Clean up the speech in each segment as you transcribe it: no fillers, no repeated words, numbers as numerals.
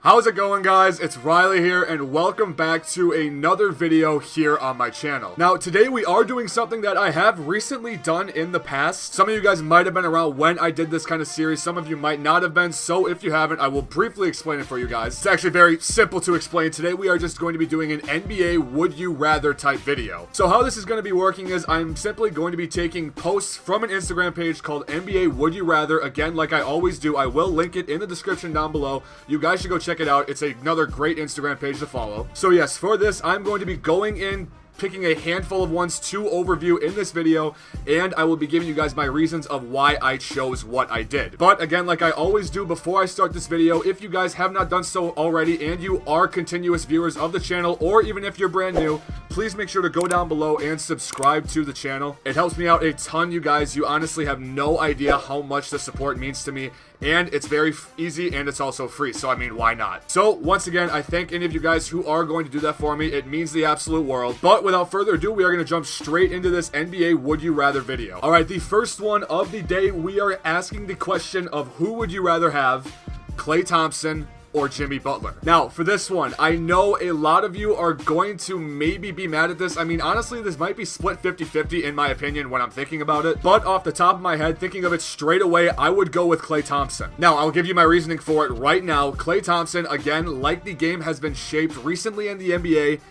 How's it going, guys? It's Riley here, and welcome back to another video here on my channel. Now, today we are doing something that I have recently done in the past. Some of you guys might have been around when I did this kind of series. Some of you might not have been, so if you haven't, I will briefly explain it for you guys. It's actually very simple to explain. Today we are just going to be doing an NBA Would You Rather type video. So how this is going to be working is I'm simply going to be taking posts from an Instagram page called NBA Would You Rather. Again, like I always do, I will link it in the description down below. You guys should go check it out. It's another great Instagram page to follow. So yes, for this, I'm going to be going in, picking a handful of ones to overview in this video, and I will be giving you guys my reasons of why I chose what I did. But again, like I always do before I start this video, if you guys have not done so already and you are continuous viewers of the channel, or even if you're brand new, please make sure to go down below and subscribe to the channel. It helps me out a ton, you guys. You honestly have no idea how much the support means to me, and it's very easy and it's also free, so I mean, why not? So once again, I thank any of you guys who are going to do that for me. It means the absolute world. But without further ado, we are going to jump straight into this NBA Would You Rather video. All right, the first one of the day, we are asking the question of who would you rather have, Klay Thompson or Jimmy Butler? Now, for this one, I know a lot of you are going to maybe be mad at this. I mean, honestly, this might be split 50-50 in my opinion when I'm thinking about it. But off the top of my head, thinking of it straight away, I would go with Klay Thompson. Now, I'll give you my reasoning for it right now. Klay Thompson, again, like the game has been shaped recently in the NBA,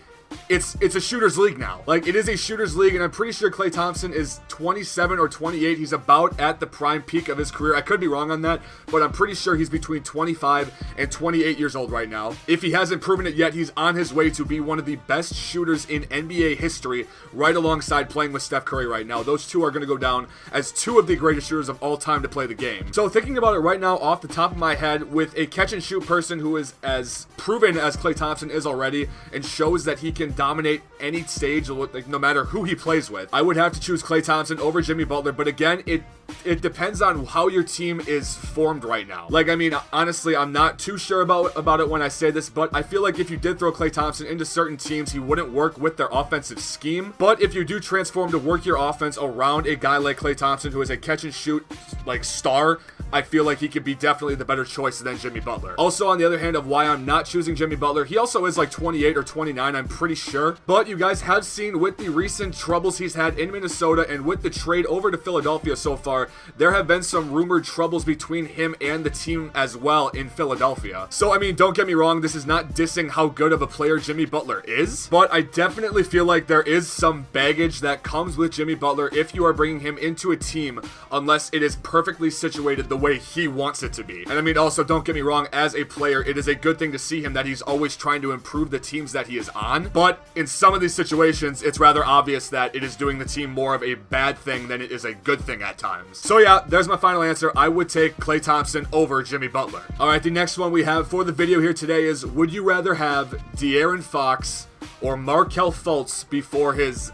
it's a shooter's league now. Like, it is a shooter's league, and I'm pretty sure Klay Thompson is 27 or 28. He's about at the prime peak of his career. I could be wrong on that, but I'm pretty sure he's between 25 and 28 years old right now. If he hasn't proven it yet, he's on his way to be one of the best shooters in NBA history, right alongside playing with Steph Curry right now. Those two are going to go down as two of the greatest shooters of all time to play the game. So thinking about it right now off the top of my head, with a catch and shoot person who is as proven as Klay Thompson is already and shows that he can dominate any stage, like, no matter who he plays with, I would have to choose Klay Thompson over Jimmy Butler. But again, it depends on how your team is formed right now. Like, I mean, honestly, I'm not too sure about it when I say this, but I feel like if you did throw Klay Thompson into certain teams, he wouldn't work with their offensive scheme. But if you do transform to work your offense around a guy like Klay Thompson, who is a catch and shoot like star, I feel like he could be definitely the better choice than Jimmy Butler. Also, on the other hand of why I'm not choosing Jimmy Butler, he also is like 28 or 29, I'm pretty sure. But you guys have seen with the recent troubles he's had in Minnesota and with the trade over to Philadelphia so far, there have been some rumored troubles between him and the team as well in Philadelphia. So, I mean, don't get me wrong, this is not dissing how good of a player Jimmy Butler is, but I definitely feel like there is some baggage that comes with Jimmy Butler if you are bringing him into a team, unless it is perfectly situated the way he wants it to be. And I mean, also, don't get me wrong, as a player, it is a good thing to see him that he's always trying to improve the teams that he is on, but in some of these situations, it's rather obvious that it is doing the team more of a bad thing than it is a good thing at times. So yeah, there's my final answer. I would take Klay Thompson over Jimmy Butler. Alright, the next one we have for the video here today is, would you rather have De'Aaron Fox or Markelle Fultz before his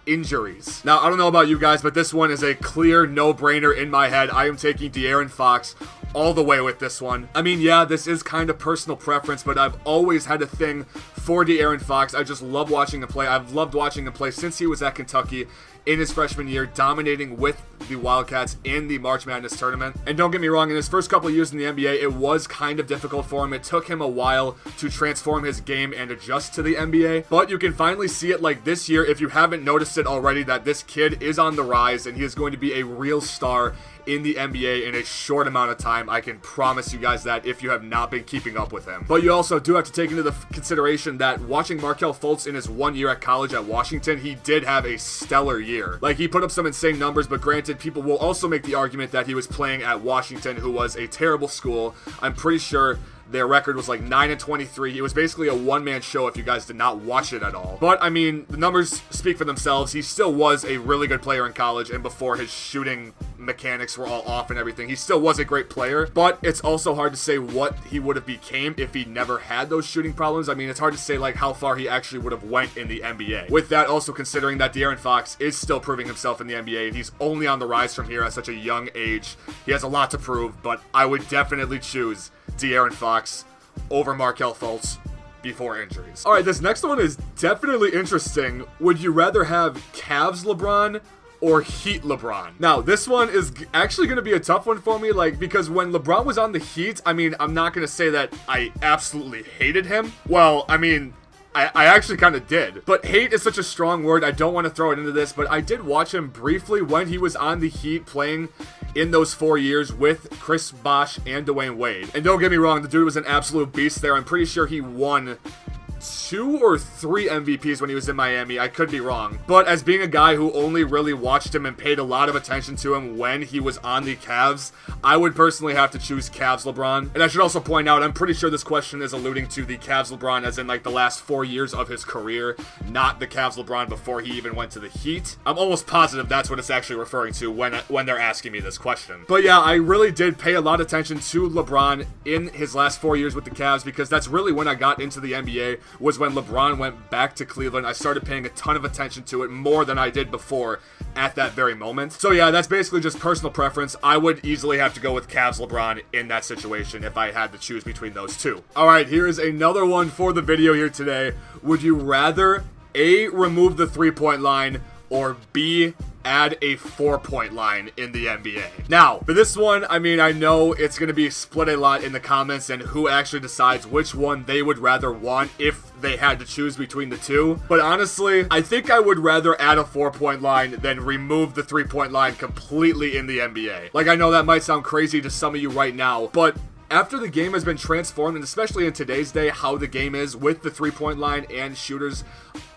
injuries? Now, I don't know about you guys, but this one is a clear no-brainer in my head. I am taking De'Aaron Fox all the way with this one. I mean, yeah, this is kind of personal preference, but I've always had a thing for De'Aaron Fox. I just love watching him play. I've loved watching him play since he was at Kentucky in his freshman year, dominating with the Wildcats in the March Madness tournament. And don't get me wrong, in his first couple of years in the NBA, it was kind of difficult for him. It took him a while to transform his game and adjust to the NBA, but you can finally see it like this year, if you haven't noticed it already, that this kid is on the rise and he is going to be a real star in the NBA in a short amount of time. I can promise you guys that if you have not been keeping up with him. But you also do have to take into the consideration that watching Markelle Fultz in his 1 year at college at Washington, he did have a stellar year. Like, he put up some insane numbers, but granted, people will also make the argument that he was playing at Washington, who was a terrible school. I'm pretty sure their record was like 9-23. It was basically a one-man show if you guys did not watch it at all. But, I mean, the numbers speak for themselves. He still was a really good player in college, and before his shooting mechanics were all off and everything, he still was a great player. But it's also hard to say what he would have became if he never had those shooting problems. I mean, it's hard to say, like, how far he actually would have went in the NBA. With that, also considering that De'Aaron Fox is still proving himself in the NBA, and he's only on the rise from here at such a young age. He has a lot to prove, but I would definitely choose De'Aaron Fox over Markelle Fultz before injuries. Alright, this next one is definitely interesting. Would you rather have Cavs LeBron or Heat LeBron? Now, this one is actually going to be a tough one for me, like, because when LeBron was on the Heat, I mean, I'm not going to say that I absolutely hated him. Well, I mean, I actually kind of did. But hate is such a strong word, I don't want to throw it into this, but I did watch him briefly when he was on the Heat playing in those 4 years with Chris Bosh and Dwayne Wade. And don't get me wrong, the dude was an absolute beast there. I'm pretty sure he won 2 or 3 MVPs when he was in Miami. I could be wrong. But as being a guy who only really watched him and paid a lot of attention to him when he was on the Cavs, I would personally have to choose Cavs LeBron. And I should also point out, I'm pretty sure this question is alluding to the Cavs LeBron as in like the last 4 years of his career, not the Cavs LeBron before he even went to the Heat. I'm almost positive that's what it's actually referring to when they're asking me this question. But yeah, I really did pay a lot of attention to LeBron in his last 4 years with the Cavs because that's really when I got into the NBA, was when LeBron went back to Cleveland. I started paying a ton of attention to it, more than I did before at that very moment. So yeah, that's basically just personal preference. I would easily have to go with Cavs LeBron in that situation if I had to choose between those two. Alright, here is another one for the video here today. Would you rather A, remove the 3-point line, or B, add a 4-point line in the NBA? Now, for this one, I mean, I know it's going to be split a lot in the comments and who actually decides which one they would rather want if they had to choose between the two. But honestly, I think I would rather add a 4-point line than remove the 3-point line completely in the NBA. Like, I know that might sound crazy to some of you right now, but after the game has been transformed, and especially in today's day, how the game is with the 3-point line and shooters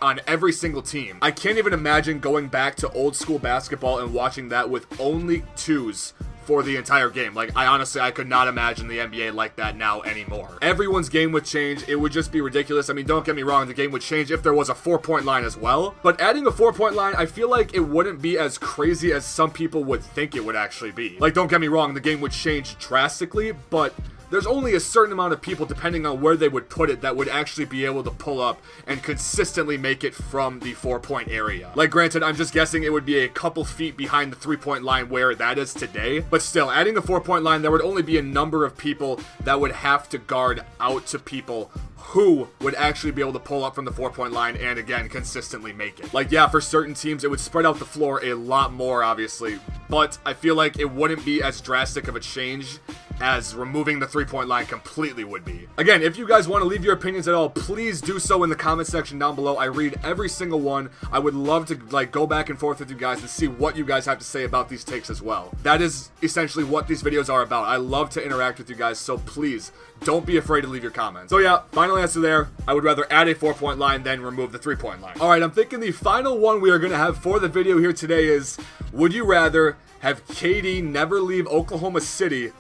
on every single team, I can't even imagine going back to old school basketball and watching that with only 2s for the entire game. Like, I could not imagine the NBA like that now anymore. Everyone's game would change. It would just be ridiculous. I mean, don't get me wrong, the game would change if there was a 4-point line as well. But adding a 4-point line, I feel like it wouldn't be as crazy as some people would think it would actually be. Like, don't get me wrong, the game would change drastically, but there's only a certain amount of people, depending on where they would put it, that would actually be able to pull up and consistently make it from the 4-point area. Like, granted, I'm just guessing it would be a couple feet behind the 3-point line where that is today. But still, adding the 4-point line, there would only be a number of people that would have to guard out to people who would actually be able to pull up from the 4-point line and, again, consistently make it. Like, yeah, for certain teams, it would spread out the floor a lot more, obviously, but I feel like it wouldn't be as drastic of a change as removing the 3-point line completely would be. Again, if you guys want to leave your opinions at all, please do so in the comment section down below. I read every single one. I would love to like go back and forth with you guys and see what you guys have to say about these takes as well. That is essentially what these videos are about. I love to interact with you guys, so please don't be afraid to leave your comments. So yeah, final answer there. I would rather add a 4-point line than remove the 3-point line. Alright, I'm thinking the final one we are going to have for the video here today is, would you rather have KD never leave Oklahoma City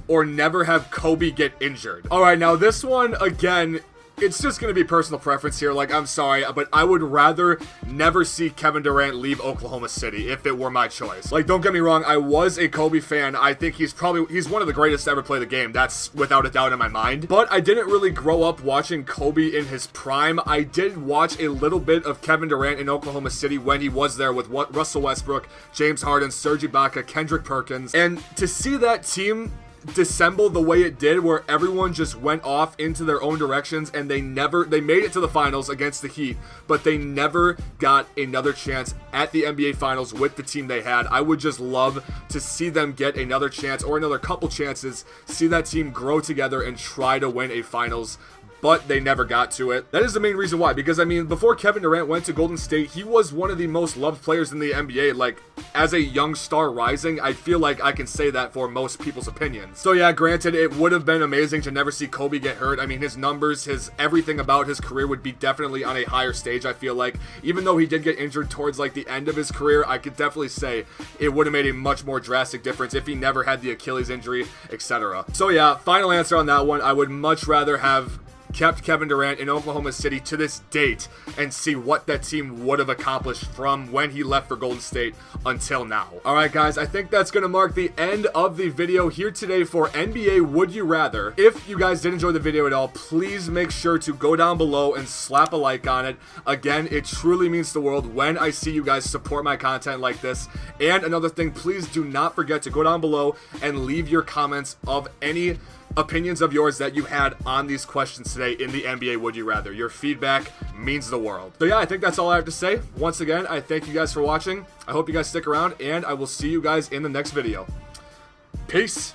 or never have Kobe get injured? Alright, now this one, again, it's just going to be personal preference here. Like, I'm sorry, but I would rather never see Kevin Durant leave Oklahoma City if it were my choice. Like, don't get me wrong, I was a Kobe fan. I think he's one of the greatest to ever play the game. That's without a doubt in my mind. But I didn't really grow up watching Kobe in his prime. I did watch a little bit of Kevin Durant in Oklahoma City when he was there with Russell Westbrook, James Harden, Serge Ibaka, Kendrick Perkins. And to see that team dissemble the way it did, where everyone just went off into their own directions and they made it to the finals against the Heat, but they never got another chance at the NBA finals with the team they had. I would just love to see them get another chance or another couple chances, see that team grow together and try to win a finals, but they never got to it. That is the main reason why, because I mean, before Kevin Durant went to Golden State, he was one of the most loved players in the NBA. Like, as a young star rising, I feel like I can say that for most people's opinions. So yeah, granted, it would have been amazing to never see Kobe get hurt. I mean, his numbers, his everything about his career would be definitely on a higher stage, I feel like. Even though he did get injured towards like the end of his career, I could definitely say it would have made a much more drastic difference if he never had the Achilles injury, etc. So yeah, final answer on that one, I would much rather have kept Kevin Durant in Oklahoma City to this date and see what that team would have accomplished from when he left for Golden State until now. Alright guys, I think that's going to mark the end of the video here today for NBA Would You Rather. If you guys did enjoy the video at all, please make sure to go down below and slap a like on it. Again, it truly means the world when I see you guys support my content like this. And another thing, please do not forget to go down below and leave your comments of any opinions of yours that you had on these questions today in the NBA Would You Rather. Your feedback means the world. So yeah, I think that's all I have to say. Once again, I thank you guys for watching. I hope you guys stick around, and I will see you guys in the next video. Peace.